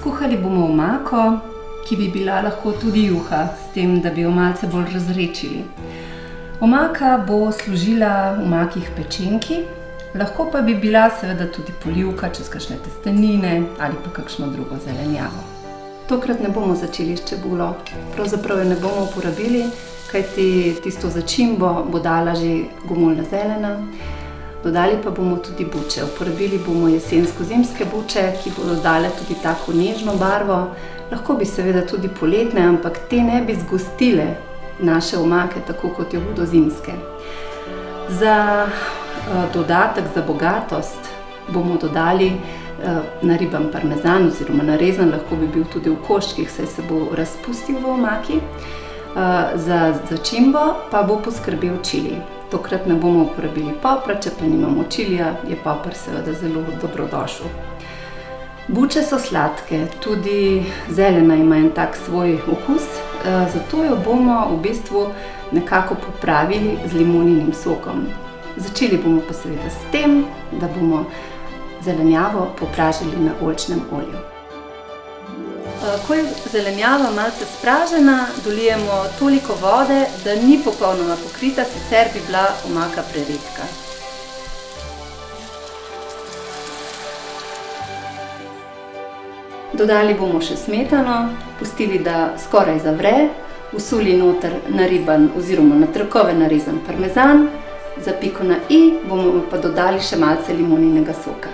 Skuhali bomo omako, ki bi bila lahko tudi juha, s tem, da bi jo malce bolj razredčili. Omaka bo služila omakih pečenki, lahko pa bi bila seveda tudi polivka čez kakšne testenine ali pa kakšno drugo zelenjavo. Tokrat ne bomo začeli s čebulo, pravzaprav jo ne bomo uporabili, kajti tisto začimbo bo dala že gomolna zelena. Dodali pa bomo tudi buče. Uporabili bomo jesensko-zimske buče, ki bodo dale tudi tako nežno barvo. Lahko bi seveda tudi poletne, ampak te ne bi zgostile naše omake, tako kot jo bodo zimske. Za dodatek, za bogatost bomo dodali nariban parmezan oziroma narezan, lahko bi bil tudi v koščkih, saj se bo razpustil v omaki. Za začimbo pa bo poskrbel čili. Tokrat ne bomo uporabili popra, če pa nimamo čilija, je poper seveda zelo dobrodošel. Buče so sladke, tudi zelena ima en tak svoj okus, zato jo bomo v bistvu nekako popravili z limoninim sokom. Začeli bomo pa seveda s tem, da bomo zelenjavo popražili na oljčnem olju. Ko je zelenjava malce spražena, dolijemo toliko vode, da ni popolnoma pokrita, sicer bi bila omaka preredka. Dodali bomo še smetano, pustili, da skoraj zavre, vsuli noter nariban oziroma na trakove narezan parmezan, za piko na i bomo pa dodali še malce limoninega soka.